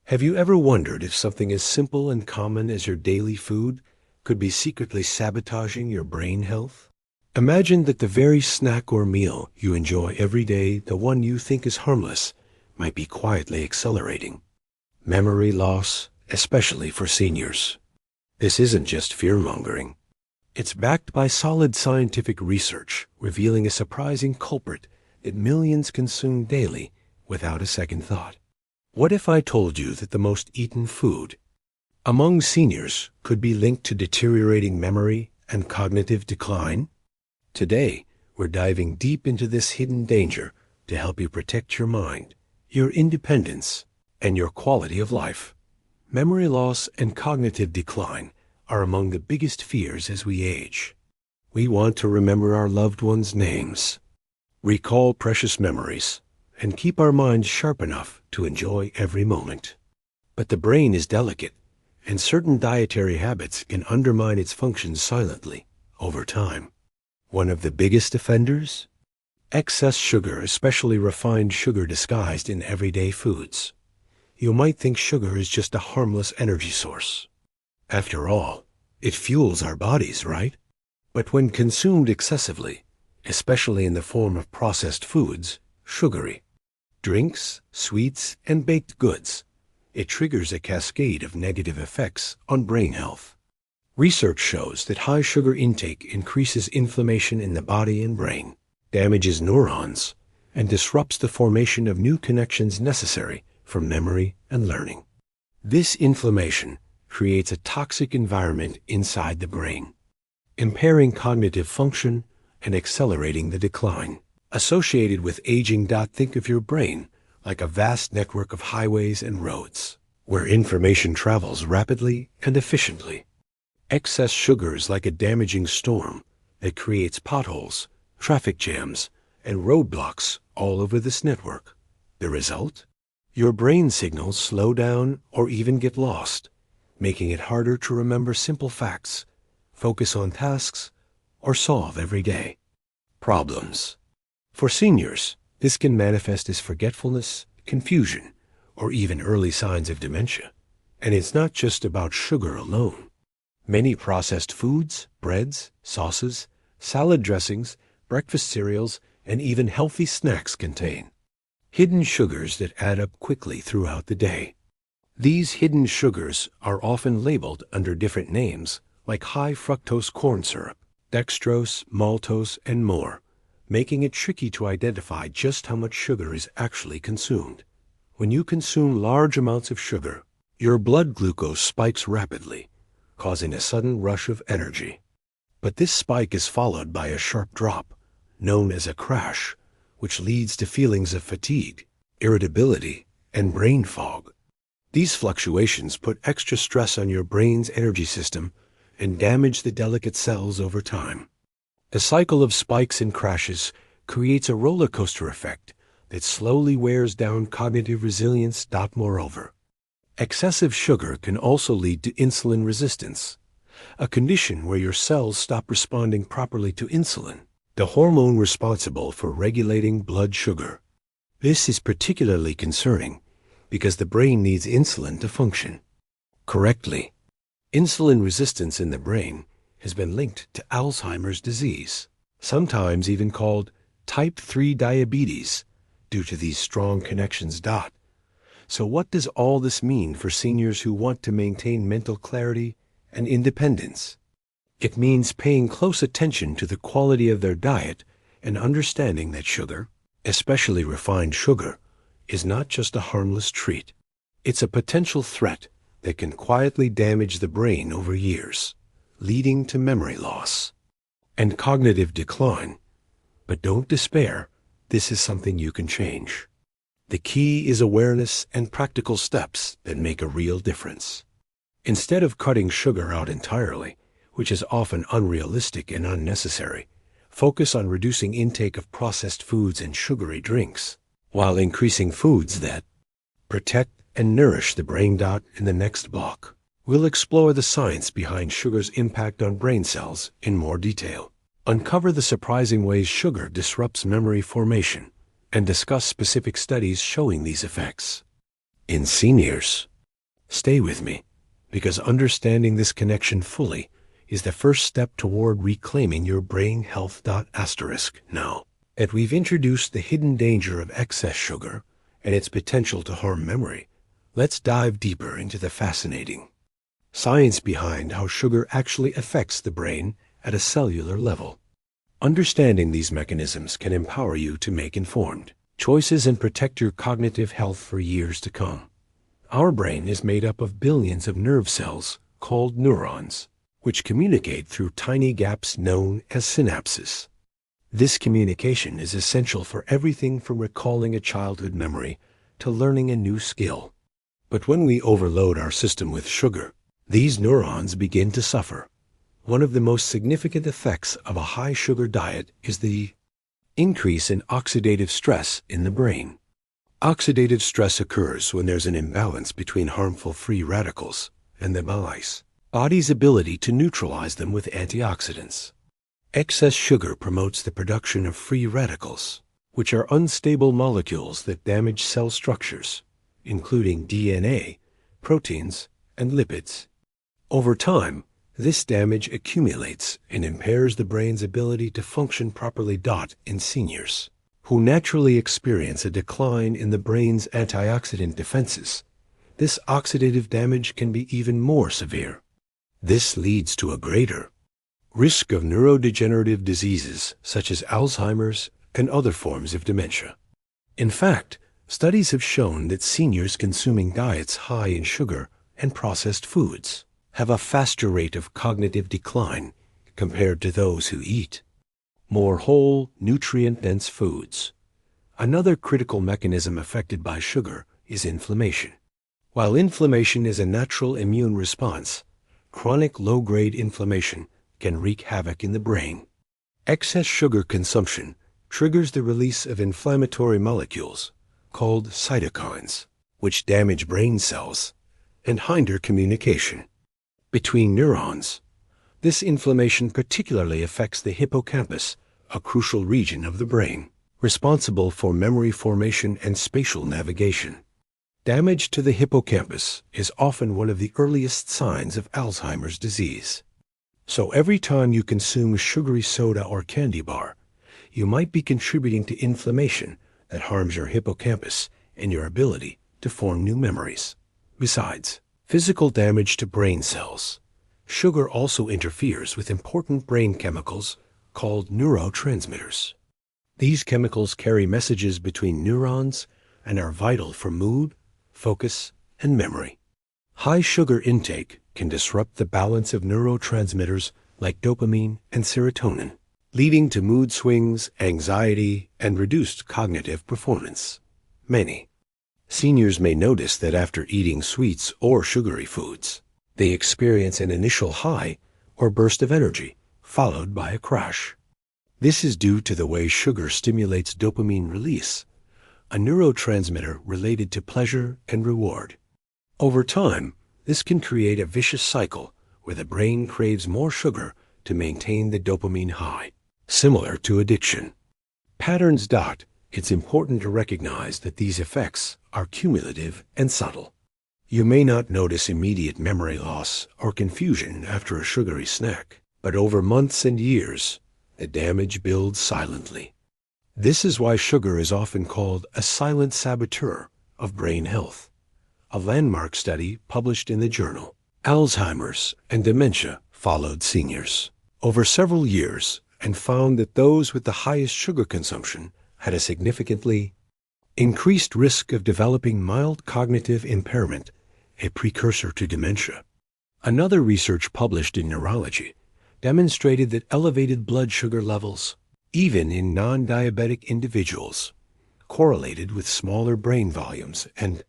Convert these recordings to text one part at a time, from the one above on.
Have you ever wondered if something as simple and common as your daily food could be secretly sabotaging your brain health? Imagine that the very snack or meal you enjoy every day, the one you think is harmless, might be quietly accelerating memory loss, especially for seniors. This isn't just fear-mongering. It's backed by solid scientific research revealing a surprising culprit that millions consume daily without a second thought. What if I told you that the most eaten food among seniors could be linked to deteriorating memory and cognitive decline? Today, we're diving deep into this hidden danger to help you protect your mind, your independence, and your quality of life. Memory loss and cognitive decline are among the biggest fears as we age. We want to remember our loved ones' names, recall precious memories, and keep our minds sharp enough to enjoy every moment. But the brain is delicate, and certain dietary habits can undermine its functions silently over time. One of the biggest offenders? Excess sugar, especially refined sugar disguised in everyday foods. You might think sugar is just a harmless energy source. After all, it fuels our bodies, right? But when consumed excessively, especially in the form of processed foods, sugary drinks, sweets, and baked goods, it triggers a cascade of negative effects on brain health. Research shows that high sugar intake increases inflammation in the body and brain, damages neurons, and disrupts the formation of new connections necessary for memory and learning. This inflammation creates a toxic environment inside the brain, impairing cognitive function and accelerating the decline. Associated with aging. Think of your brain like a vast network of highways and roads, where information travels rapidly and efficiently. Excess sugar is like a damaging storm that creates potholes, traffic jams, and roadblocks all over this network. The result? Your brain signals slow down or even get lost, making it harder to remember simple facts, focus on tasks, or solve everyday problems. For seniors, this can manifest as forgetfulness, confusion, or even early signs of dementia. And it's not just about sugar alone. Many processed foods, breads, sauces, salad dressings, breakfast cereals, and even healthy snacks contain hidden sugars that add up quickly throughout the day. These hidden sugars are often labeled under different names, like high fructose corn syrup, dextrose, maltose, and more, making it tricky to identify just how much sugar is actually consumed. When you consume large amounts of sugar, your blood glucose spikes rapidly, causing a sudden rush of energy. But this spike is followed by a sharp drop, known as a crash, which leads to feelings of fatigue, irritability, and brain fog. These fluctuations put extra stress on your brain's energy system and damage the delicate cells over time. The cycle of spikes and crashes creates a roller coaster effect that slowly wears down cognitive resilience. Moreover, excessive sugar can also lead to insulin resistance, a condition where your cells stop responding properly to insulin, the hormone responsible for regulating blood sugar. This is particularly concerning because the brain needs insulin to function correctly. Insulin resistance in the brain has been linked to Alzheimer's disease, sometimes even called type 3 diabetes, due to these strong connections. So what does all this mean for seniors who want to maintain mental clarity and independence? It means paying close attention to the quality of their diet and understanding that sugar, especially refined sugar, is not just a harmless treat. It's a potential threat that can quietly damage the brain over years, leading to memory loss and cognitive decline. But don't despair, this is something you can change. The key is awareness and practical steps that make a real difference. Instead of cutting sugar out entirely, which is often unrealistic and unnecessary, focus on reducing intake of processed foods and sugary drinks, while increasing foods that protect and nourish the brain. In the next block, we'll explore the science behind sugar's impact on brain cells in more detail, uncover the surprising ways sugar disrupts memory formation, and discuss specific studies showing these effects in seniors. Stay with me, because understanding this connection fully is the first step toward reclaiming your brain health. Now that we've introduced the hidden danger of excess sugar and its potential to harm memory, let's dive deeper into the fascinating science behind how sugar actually affects the brain at a cellular level. Understanding these mechanisms can empower you to make informed choices and protect your cognitive health for years to come. Our brain is made up of billions of nerve cells called neurons, which communicate through tiny gaps known as synapses. This communication is essential for everything from recalling a childhood memory to learning a new skill. But when we overload our system with sugar, these neurons begin to suffer. One of the most significant effects of a high-sugar diet is the increase in oxidative stress in the brain. Oxidative stress occurs when there's an imbalance between harmful free radicals and the body's ability to neutralize them with antioxidants. Excess sugar promotes the production of free radicals, which are unstable molecules that damage cell structures, including DNA, proteins, and lipids. Over time, this damage accumulates and impairs the brain's ability to function properly. In seniors, who naturally experience a decline in the brain's antioxidant defenses, this oxidative damage can be even more severe. This leads to a greater risk of neurodegenerative diseases such as Alzheimer's and other forms of dementia. In fact, studies have shown that seniors consuming diets high in sugar and processed foods have a faster rate of cognitive decline compared to those who eat more whole, nutrient-dense foods. Another critical mechanism affected by sugar is inflammation. While inflammation is a natural immune response, chronic low-grade inflammation can wreak havoc in the brain. Excess sugar consumption triggers the release of inflammatory molecules called cytokines, which damage brain cells and hinder communication between neurons. This inflammation particularly affects the hippocampus, a crucial region of the brain, responsible for memory formation and spatial navigation. Damage to the hippocampus is often one of the earliest signs of Alzheimer's disease. So every time you consume sugary soda or candy bar, you might be contributing to inflammation that harms your hippocampus and your ability to form new memories. Besides physical damage to brain cells, sugar also interferes with important brain chemicals called neurotransmitters. These chemicals carry messages between neurons and are vital for mood, focus, and memory. High sugar intake can disrupt the balance of neurotransmitters like dopamine and serotonin, leading to mood swings, anxiety, and reduced cognitive performance. Many seniors may notice that after eating sweets or sugary foods, they experience an initial high or burst of energy, followed by a crash. This is due to the way sugar stimulates dopamine release, a neurotransmitter related to pleasure and reward. Over time, this can create a vicious cycle where the brain craves more sugar to maintain the dopamine high, similar to addiction patterns. It's important to recognize that these effects are cumulative and subtle. You may not notice immediate memory loss or confusion after a sugary snack, but over months and years, the damage builds silently. This is why sugar is often called a silent saboteur of brain health. A landmark study published in the journal Alzheimer's and Dementia followed seniors over several years and found that those with the highest sugar consumption had a significantly increased risk of developing mild cognitive impairment, a precursor to dementia. Another research published in Neurology demonstrated that elevated blood sugar levels, even in non-diabetic individuals, correlated with smaller brain volumes and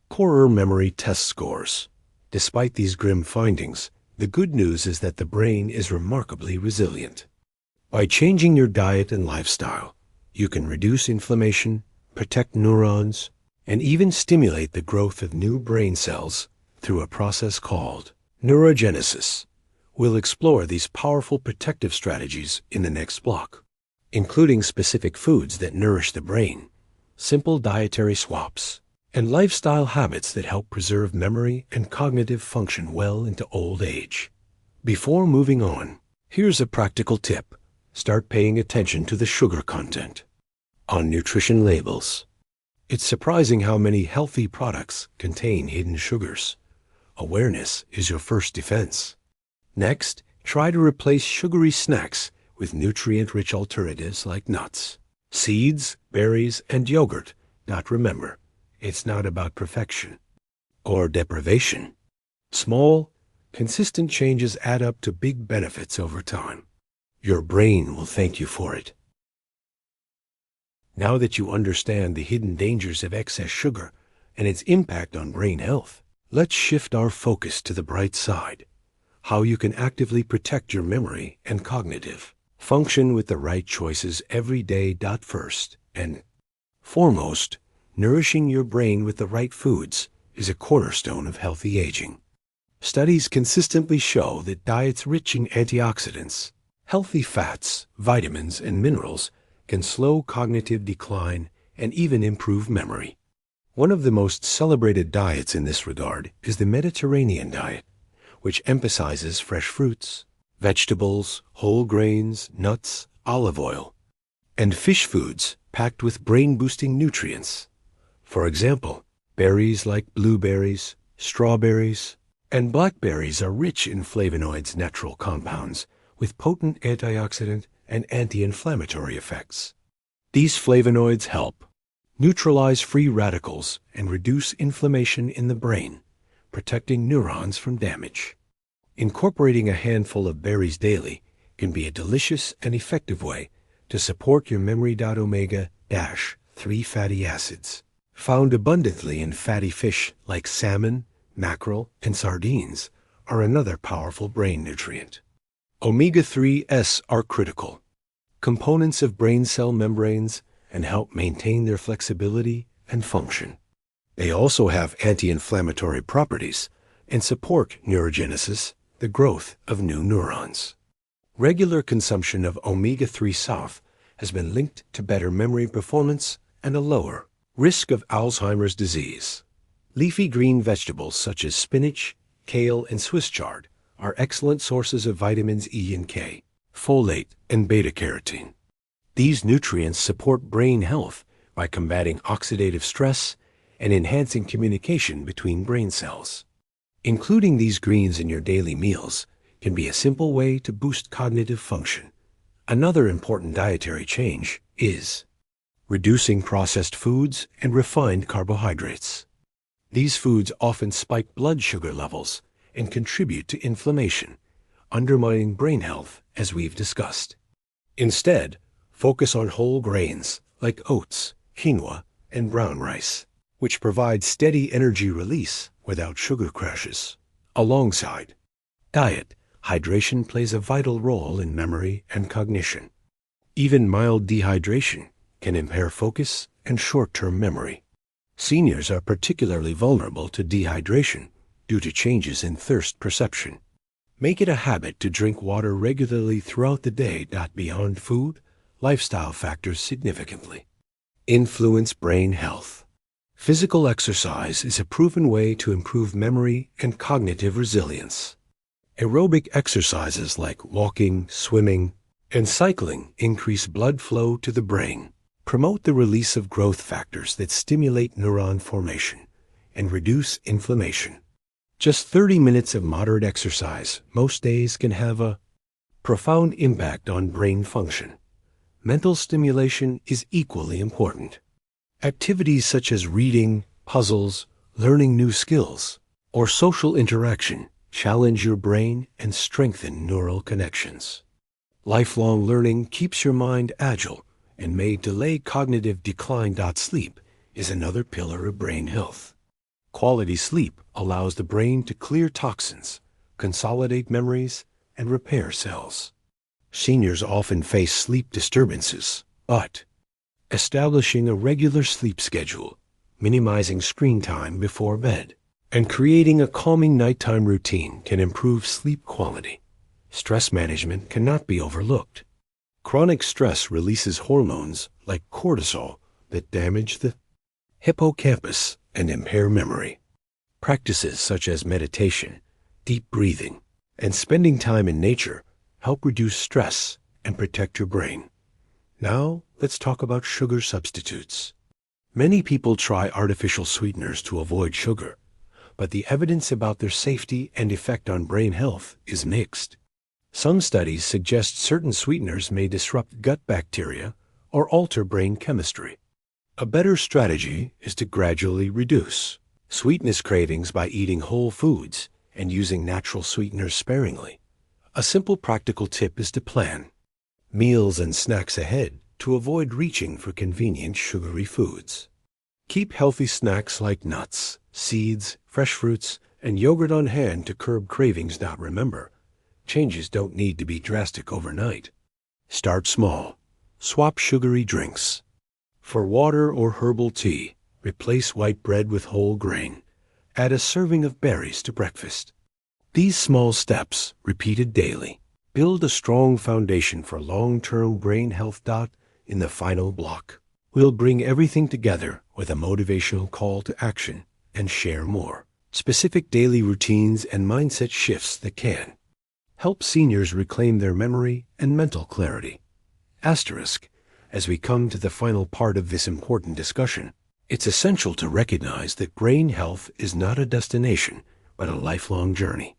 poorer memory test scores. Despite these grim findings, the good news is that the brain is remarkably resilient. By changing your diet and lifestyle, you can reduce inflammation, protect neurons, and even stimulate the growth of new brain cells through a process called neurogenesis. We'll explore these powerful protective strategies in the next block, including specific foods that nourish the brain, simple dietary swaps, and lifestyle habits that help preserve memory and cognitive function well into old age. Before moving on, here's a practical tip. Start paying attention to the sugar content on nutrition labels. It's surprising how many healthy products contain hidden sugars. Awareness is your first defense. Next, try to replace sugary snacks with nutrient-rich alternatives like nuts, seeds, berries, and yogurt. Remember, it's not about perfection or deprivation. Small, consistent changes add up to big benefits over time. Your brain will thank you for it. Now that you understand the hidden dangers of excess sugar and its impact on brain health, let's shift our focus to the bright side. How you can actively protect your memory and cognitive function with the right choices every day. First and foremost, nourishing your brain with the right foods is a cornerstone of healthy aging. Studies consistently show that diets rich in antioxidants, healthy fats, vitamins, and minerals can slow cognitive decline and even improve memory. One of the most celebrated diets in this regard is the Mediterranean diet, which emphasizes fresh fruits, vegetables, whole grains, nuts, olive oil, and fish foods packed with brain-boosting nutrients. For example, berries like blueberries, strawberries, and blackberries are rich in flavonoids, natural compounds with potent antioxidant and anti-inflammatory effects. These flavonoids help neutralize free radicals and reduce inflammation in the brain, protecting neurons from damage. Incorporating a handful of berries daily can be a delicious and effective way to support your memory. Omega-3 fatty acids, found abundantly in fatty fish like salmon, mackerel, and sardines, are another powerful brain nutrient. Omega-3s are critical components of brain cell membranes and help maintain their flexibility and function. They also have anti-inflammatory properties and support neurogenesis, the growth of new neurons. Regular consumption of omega-3 south has been linked to better memory performance and a lower risk of Alzheimer's disease. Leafy green vegetables such as spinach, kale, and Swiss chard are excellent sources of vitamins E and K, folate, and beta-carotene. These nutrients support brain health by combating oxidative stress and enhancing communication between brain cells. Including these greens in your daily meals can be a simple way to boost cognitive function. Another important dietary change is reducing processed foods and refined carbohydrates. These foods often spike blood sugar levels and contribute to inflammation, undermining brain health as we've discussed. Instead, focus on whole grains like oats, quinoa, and brown rice, which provide steady energy release without sugar crashes. Alongside diet, hydration plays a vital role in memory and cognition. Even mild dehydration can impair focus and short-term memory. Seniors are particularly vulnerable to dehydration due to changes in thirst perception. Make it a habit to drink water regularly throughout the day. Beyond food, lifestyle factors significantly influence brain health. Physical exercise is a proven way to improve memory and cognitive resilience. Aerobic exercises like walking, swimming, and cycling increase blood flow to the brain, promote the release of growth factors that stimulate neuron formation, and reduce inflammation. Just 30 minutes of moderate exercise most days can have a profound impact on brain function. Mental stimulation is equally important. Activities such as reading, puzzles, learning new skills, or social interaction challenge your brain and strengthen neural connections. Lifelong learning keeps your mind agile and may delay cognitive decline. Sleep is another pillar of brain health. Quality sleep allows the brain to clear toxins, consolidate memories, and repair cells. Seniors often face sleep disturbances, but establishing a regular sleep schedule, minimizing screen time before bed, and creating a calming nighttime routine can improve sleep quality. Stress management cannot be overlooked. Chronic stress releases hormones like cortisol that damage the hippocampus and impair memory. Practices such as meditation, deep breathing, and spending time in nature help reduce stress and protect your brain. Now, let's talk about sugar substitutes. Many people try artificial sweeteners to avoid sugar, but the evidence about their safety and effect on brain health is mixed. Some studies suggest certain sweeteners may disrupt gut bacteria or alter brain chemistry. A better strategy is to gradually reduce sweetness cravings by eating whole foods and using natural sweeteners sparingly. A simple practical tip is to plan meals and snacks ahead to avoid reaching for convenient sugary foods. Keep healthy snacks like nuts, seeds, fresh fruits, and yogurt on hand to curb cravings. Now remember, changes don't need to be drastic overnight. Start small. Swap sugary drinks. For water or herbal tea, replace white bread with whole grain. Add a serving of berries to breakfast. These small steps, repeated daily, build a strong foundation for long-term brain health. In the final block, we'll bring everything together with a motivational call to action and share more specific daily routines and mindset shifts that can help seniors reclaim their memory and mental clarity. Asterisk, as we come to the final part of this important discussion, it's essential to recognize that brain health is not a destination, but a lifelong journey.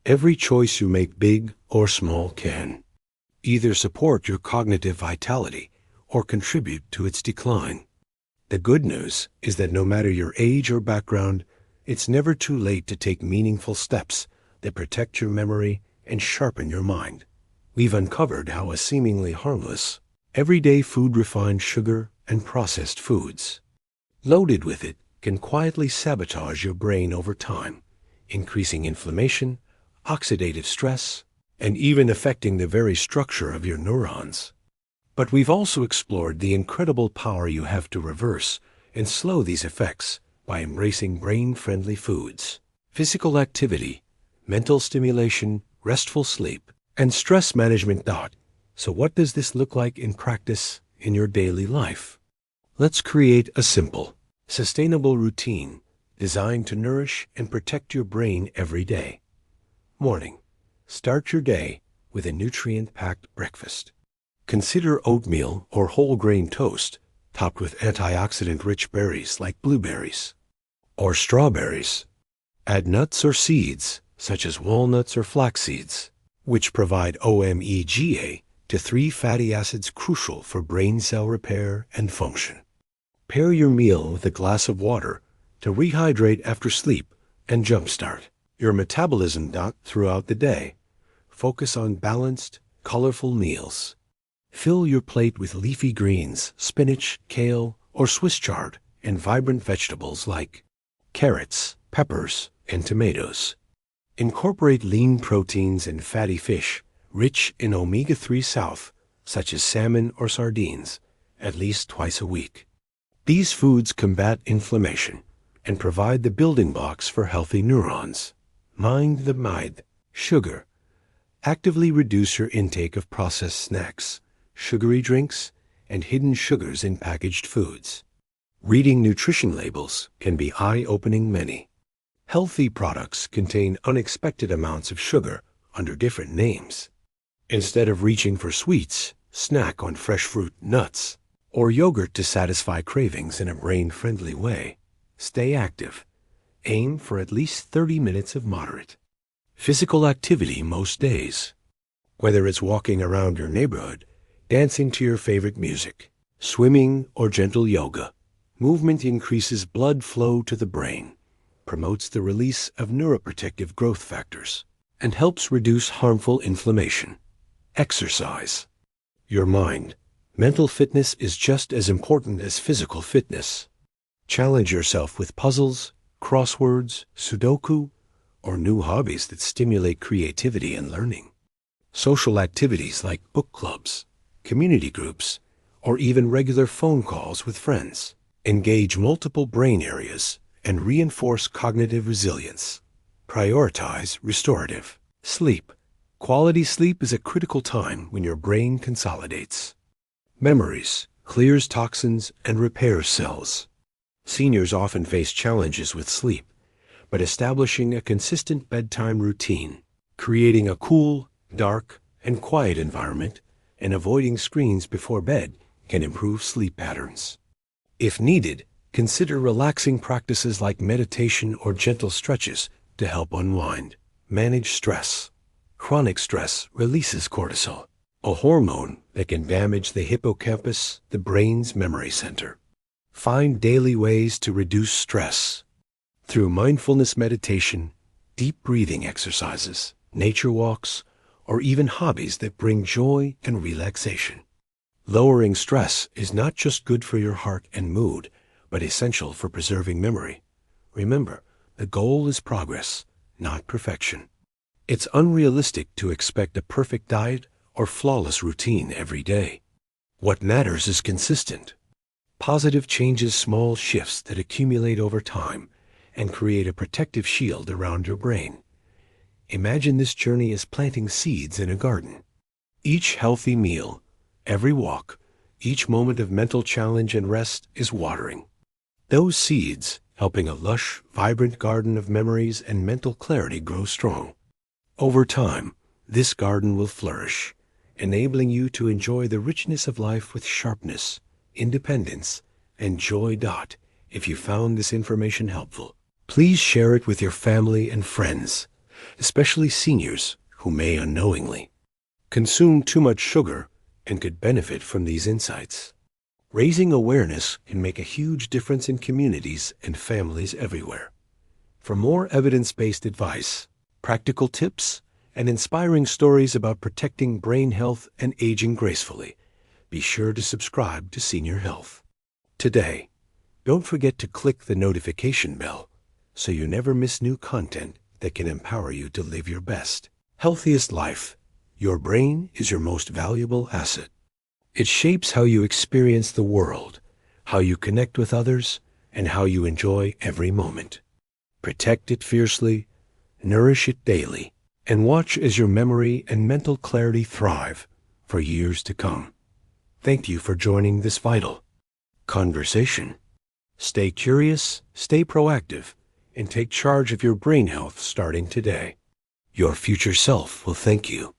Every choice you make, big or small, can either support your cognitive vitality or contribute to its decline. The good news is that no matter your age or background, it's never too late to take meaningful steps that protect your memory and sharpen your mind. We've uncovered how a seemingly harmless, everyday food, refined sugar and processed foods, loaded with it, can quietly sabotage your brain over time, increasing inflammation, oxidative stress, and even affecting the very structure of your neurons. But we've also explored the incredible power you have to reverse and slow these effects by embracing brain-friendly foods, physical activity, mental stimulation, restful sleep, and stress management. So what does this look like in practice in your daily life? Let's create a simple, sustainable routine designed to nourish and protect your brain every day. Morning. Start your day with a nutrient-packed breakfast. Consider oatmeal or whole grain toast topped with antioxidant-rich berries like blueberries or strawberries. Add nuts or seeds such as walnuts or flax seeds, which provide omega to 3 fatty acids crucial for brain cell repair and function. Pair your meal with a glass of water to rehydrate after sleep and jumpstart your metabolism. Throughout the day, focus on balanced, colorful meals. Fill your plate with leafy greens, spinach, kale, or Swiss chard, and vibrant vegetables like carrots, peppers, and tomatoes. Incorporate lean proteins and fatty fish rich in omega-3 such as salmon or sardines, at least twice a week. These foods combat inflammation and provide the building blocks for healthy neurons. Mind the mind. Sugar. Actively reduce your intake of processed snacks, sugary drinks, and hidden sugars in packaged foods. Reading nutrition labels can be eye-opening. Many healthy products contain unexpected amounts of sugar under different names. Instead of reaching for sweets, snack on fresh fruit, nuts, or yogurt to satisfy cravings in a brain-friendly way. Stay active. Aim for at least 30 minutes of moderate physical activity most days. Whether it's walking around your neighborhood, dancing to your favorite music, swimming, or gentle yoga, movement increases blood flow to the brain, promotes the release of neuroprotective growth factors, and helps reduce harmful inflammation. Exercise. Your mind. Mental fitness is just as important as physical fitness. Challenge yourself with puzzles, crosswords, Sudoku, or new hobbies that stimulate creativity and learning. Social activities like book clubs, community groups, or even regular phone calls with friends engage multiple brain areas and reinforce cognitive resilience. Prioritize restorative sleep. Quality sleep is a critical time when your brain consolidates memories, clears toxins, and repairs cells. Seniors often face challenges with sleep, but establishing a consistent bedtime routine, creating a cool, dark, and quiet environment, and avoiding screens before bed can improve sleep patterns. If needed, consider relaxing practices like meditation or gentle stretches to help unwind. Manage stress. Chronic stress releases cortisol, a hormone that can damage the hippocampus, the brain's memory center. Find daily ways to reduce stress through mindfulness meditation, deep breathing exercises, nature walks, or even hobbies that bring joy and relaxation. Lowering stress is not just good for your heart and mood, but essential for preserving memory. Remember, the goal is progress, not perfection. It's unrealistic to expect a perfect diet or flawless routine every day. What matters is consistent. Positive changes, small shifts that accumulate over time and create a protective shield around your brain. Imagine this journey as planting seeds in a garden. Each healthy meal, every walk, each moment of mental challenge and rest is watering. Those seeds helping a lush, vibrant garden of memories and mental clarity grow strong. Over time, this garden will flourish, enabling you to enjoy the richness of life with sharpness, independence, and joy. If you found this information helpful, please share it with your family and friends, especially seniors who may unknowingly consume too much sugar and could benefit from these insights. Raising awareness can make a huge difference in communities and families everywhere. For more evidence-based advice, practical tips, and inspiring stories about protecting brain health and aging gracefully, be sure to subscribe to Senior Health. Today, don't forget to click the notification bell so you never miss new content that can empower you to live your best, healthiest life. Your brain is your most valuable asset. It shapes how you experience the world, how you connect with others, and how you enjoy every moment. Protect it fiercely, nourish it daily, and watch as your memory and mental clarity thrive for years to come. Thank you for joining this vital conversation. Stay curious, stay proactive, and take charge of your brain health starting today. Your future self will thank you.